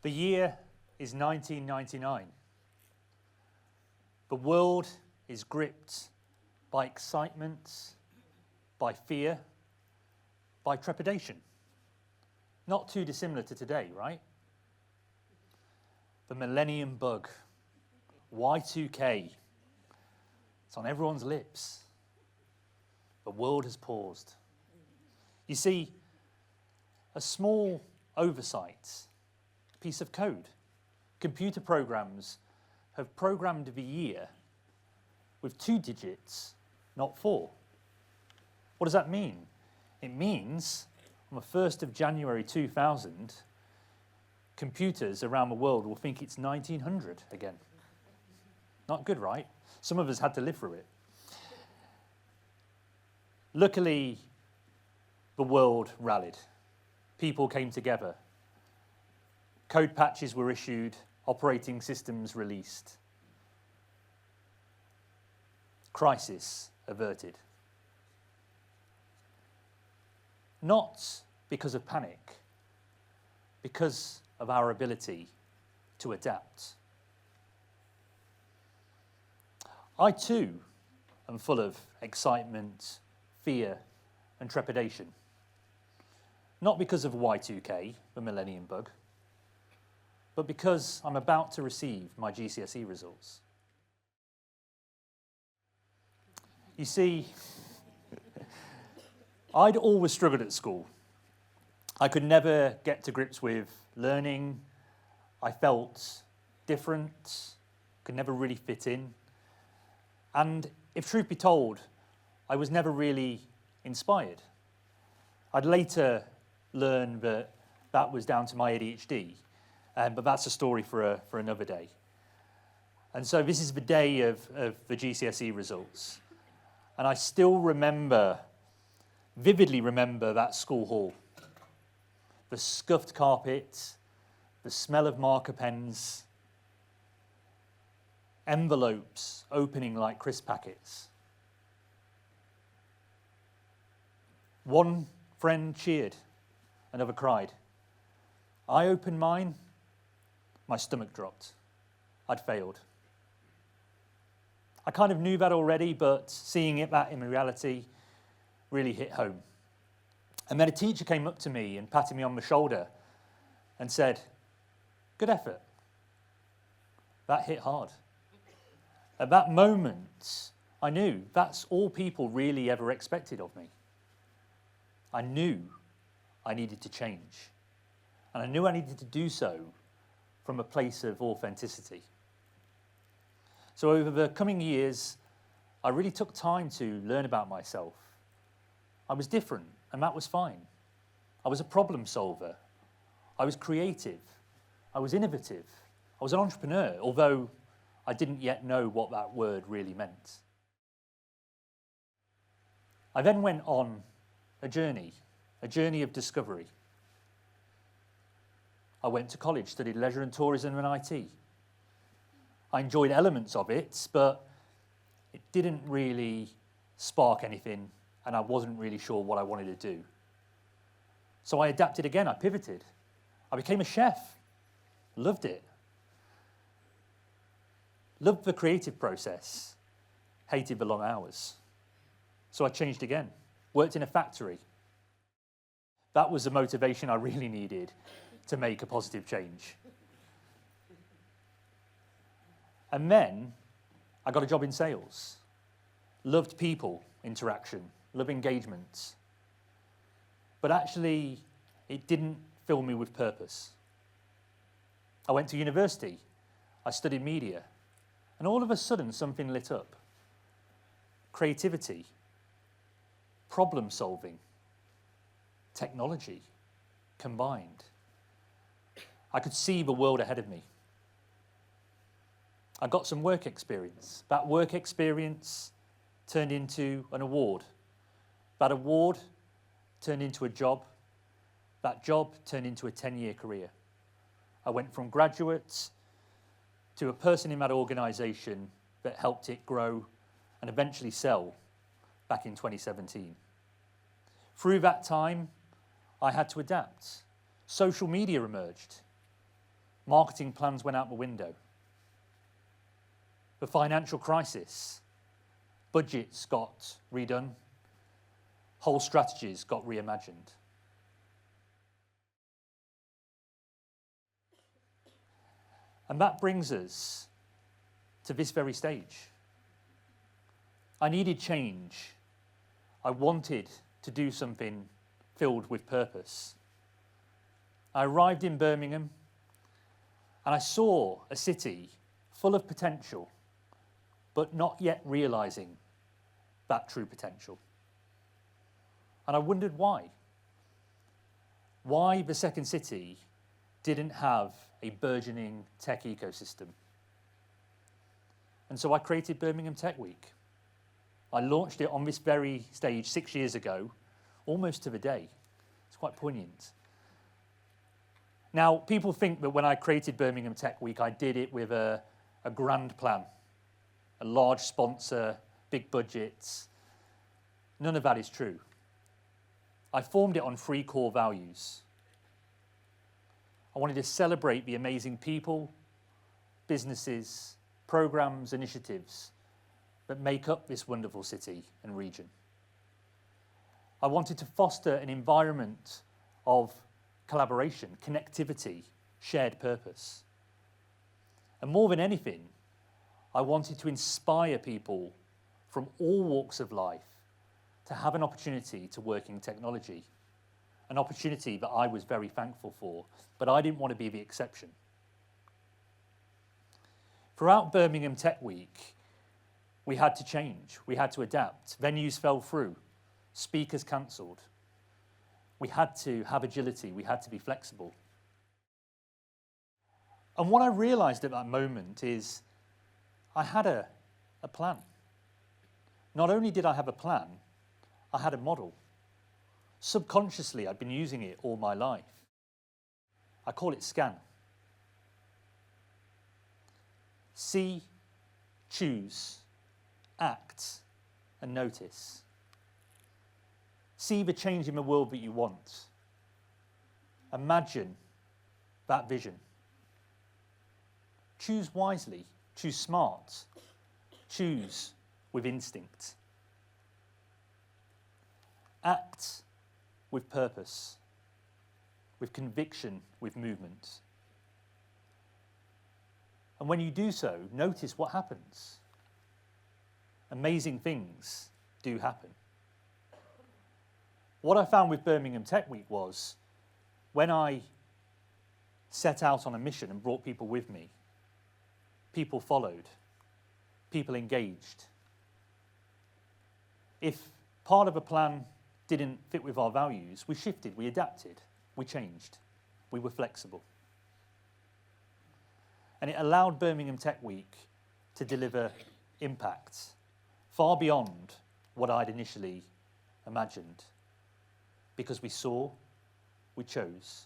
The year is 1999. The world is gripped by excitement, by fear, by trepidation. Not too dissimilar to today, right? The millennium bug, Y2K, it's on everyone's lips. The world has paused. You see, a small oversight, piece of code, computer programs have programmed the year with 2 digits, not 4. What does that mean? It means on the 1st of January 2000, computers around the world will think it's 1900 again. Not good, right? Some of us had to live through it. Luckily, the world rallied. People came together. Code patches were issued, operating systems released. Crisis averted. Not because of panic, because of our ability to adapt. I too am full of excitement, fear, and trepidation. Not because of Y2K, the millennium bug, but because I'm about to receive my GCSE results. You see, I'd always struggled at school. I could never get to grips with learning. I felt different, could never really fit in. And if truth be told, I was never really inspired. I'd later learn that that was down to my ADHD, but that's a story for another day. And so this is the day of the GCSE results. And I still vividly remember that school hall. The scuffed carpet, the smell of marker pens, envelopes opening like crisp packets. One friend cheered, another cried. I opened mine, my stomach dropped. I'd failed. I kind of knew that already, but seeing that in reality really hit home. And then a teacher came up to me and patted me on the shoulder and said, "Good effort." That hit hard. At that moment, I knew that's all people really ever expected of me. I knew I needed to change. And I knew I needed to do so from a place of authenticity. So over the coming years, I really took time to learn about myself. I was different, and that was fine. I was a problem solver. I was creative. I was innovative. I was an entrepreneur, although I didn't yet know what that word really meant. I then went on a journey of discovery. I went to college, studied leisure and tourism and IT. I enjoyed elements of it, but it didn't really spark anything, and I wasn't really sure what I wanted to do. So I adapted again, I pivoted. I became a chef, loved it. Loved the creative process, hated the long hours. So I changed again, worked in a factory. That was the motivation I really needed to make a positive change. And then I got a job in sales. Loved people interaction, loved engagement. But actually, it didn't fill me with purpose. I went to university. I studied media. And all of a sudden, something lit up. Creativity, problem solving, technology combined. I could see the world ahead of me. I got some work experience. That work experience turned into an award. That award turned into a job. That job turned into a 10-year career. I went from graduate to a person in that organisation that helped it grow and eventually sell back in 2017. Through that time, I had to adapt. Social media emerged. Marketing plans went out the window. The financial crisis, budgets got redone, whole strategies got reimagined. And that brings us to this very stage. I needed change. I wanted to do something filled with purpose. I arrived in Birmingham and I saw a city full of potential, but not yet realizing that true potential. And I wondered why. Why the second city didn't have a burgeoning tech ecosystem. And so I created Birmingham Tech Week. I launched it on this very stage 6 years ago, almost to the day. It's quite poignant. Now, people think that when I created Birmingham Tech Week, I did it with a grand plan, a large sponsor, big budgets. None of that is true. I formed it on 3 core values. I wanted to celebrate the amazing people, businesses, programs, initiatives that make up this wonderful city and region. I wanted to foster an environment of collaboration, connectivity, shared purpose. And more than anything, I wanted to inspire people from all walks of life to have an opportunity to work in technology, an opportunity that I was very thankful for, but I didn't want to be the exception. Throughout Birmingham Tech Week, we had to change, we had to adapt. Venues fell through, speakers cancelled. We had to have agility, we had to be flexible. And what I realized at that moment is I had a plan. Not only did I have a plan, I had a model. Subconsciously, I'd been using it all my life. I call it SCAN. See, choose, act, and notice. See the change in the world that you want. Imagine that vision. Choose wisely, choose smart, choose with instinct. Act with purpose, with conviction, with movement. And when you do so, notice what happens. Amazing things do happen. What I found with Birmingham Tech Week was when I set out on a mission and brought people with me, people followed, people engaged. If part of a plan didn't fit with our values, we shifted, we adapted, we changed, we were flexible. And it allowed Birmingham Tech Week to deliver impact far beyond what I'd initially imagined. Because we saw, we chose,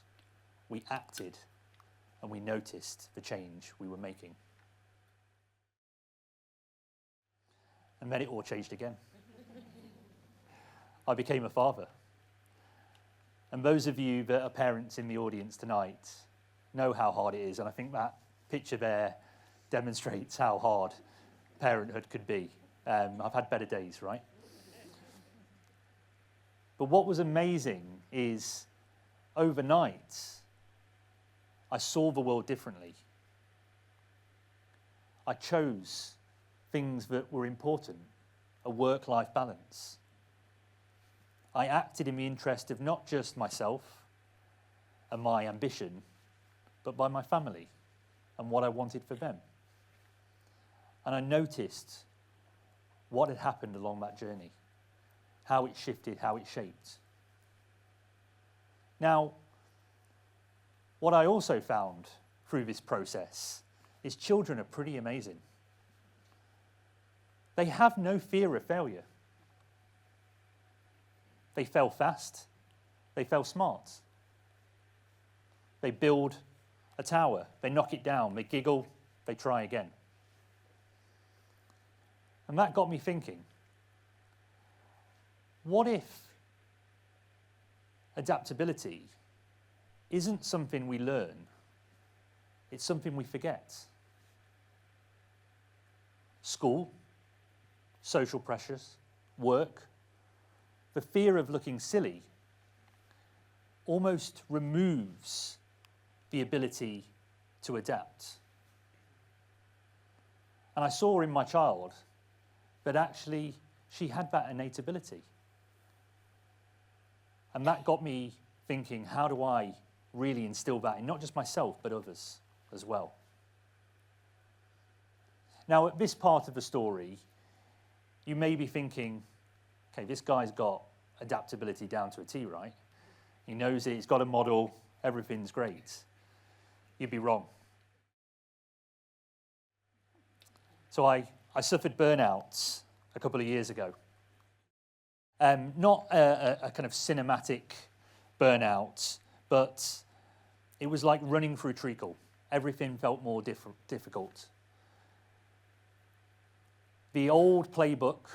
we acted, and we noticed the change we were making. And then it all changed again. I became a father. And those of you that are parents in the audience tonight know how hard it is, and I think that picture there demonstrates how hard parenthood could be. I've had better days, right? But what was amazing is overnight, I saw the world differently. I chose things that were important, a work-life balance. I acted in the interest of not just myself and my ambition, but by my family and what I wanted for them. And I noticed what had happened along that journey, how it shifted, how it shaped. Now, what I also found through this process is children are pretty amazing. They have no fear of failure. They fail fast, they fail smart. They build a tower, they knock it down, they giggle, they try again. And that got me thinking, what if adaptability isn't something we learn, it's something we forget. School, social pressures, work, the fear of looking silly almost removes the ability to adapt. And I saw in my child that actually she had that innate ability. And that got me thinking, how do I really instill that in not just myself, but others as well? Now, at this part of the story, you may be thinking, okay, this guy's got adaptability down to a T, right? He knows it, he's got a model, everything's great. You'd be wrong. So I suffered burnout a couple of years ago. Not a kind of cinematic burnout, but it was like running through treacle. Everything felt more difficult. The old playbook,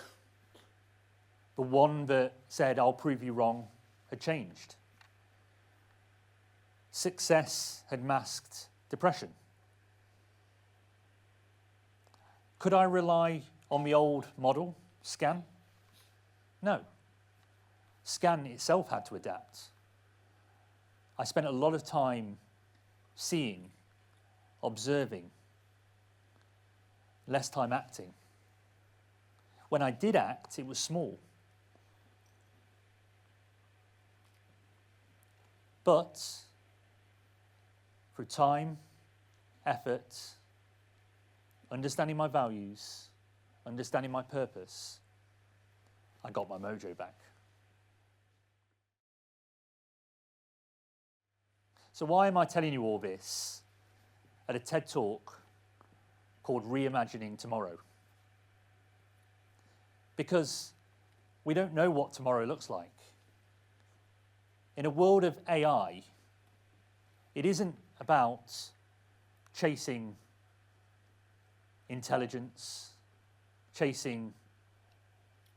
the one that said, I'll prove you wrong, had changed. Success had masked depression. Could I rely on the old model, SCAN? No. SCAN itself had to adapt. I spent a lot of time seeing, observing, less time acting. When I did act, it was small. But through time, effort, understanding my values, understanding my purpose, I got my mojo back. So why am I telling you all this at a TED Talk called Reimagining Tomorrow? Because we don't know what tomorrow looks like. In a world of AI, it isn't about chasing intelligence, chasing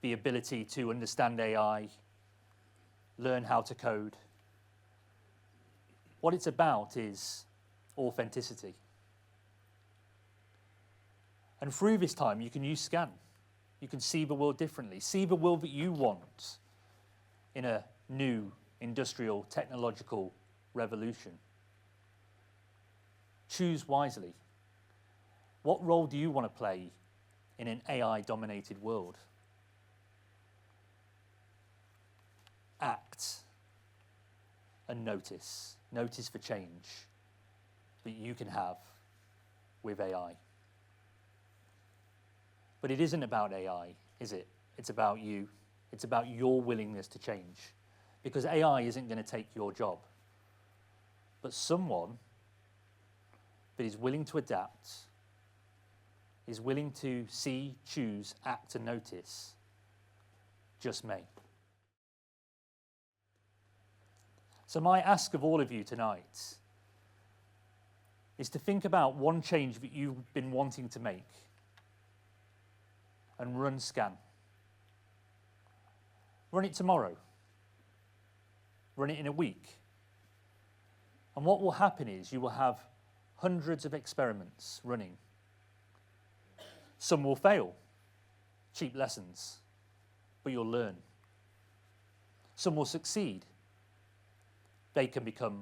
the ability to understand AI, learn how to code. What it's about is authenticity. And through this time, you can use SCAN. You can see the world differently, see the world that you want in a new industrial, technological revolution. Choose wisely. What role do you want to play in an AI-dominated world? Act and notice. Notice the change that you can have with AI. But it isn't about AI, is it? It's about you. It's about your willingness to change. Because AI isn't going to take your job. But someone that is willing to adapt, is willing to see, choose, act, and notice, just may. So my ask of all of you tonight is to think about one change that you've been wanting to make and run SCAN. Run it tomorrow. Run it in a week. And what will happen is you will have hundreds of experiments running. Some will fail, cheap lessons, but you'll learn. Some will succeed. They can become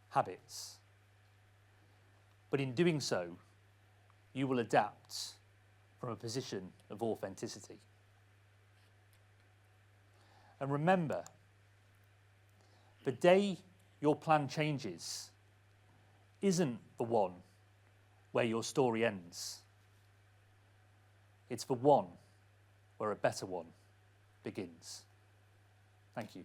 habits. But in doing so, you will adapt from a position of authenticity. And remember, the day your plan changes isn't the one where your story ends. It's the one where a better one begins. Thank you.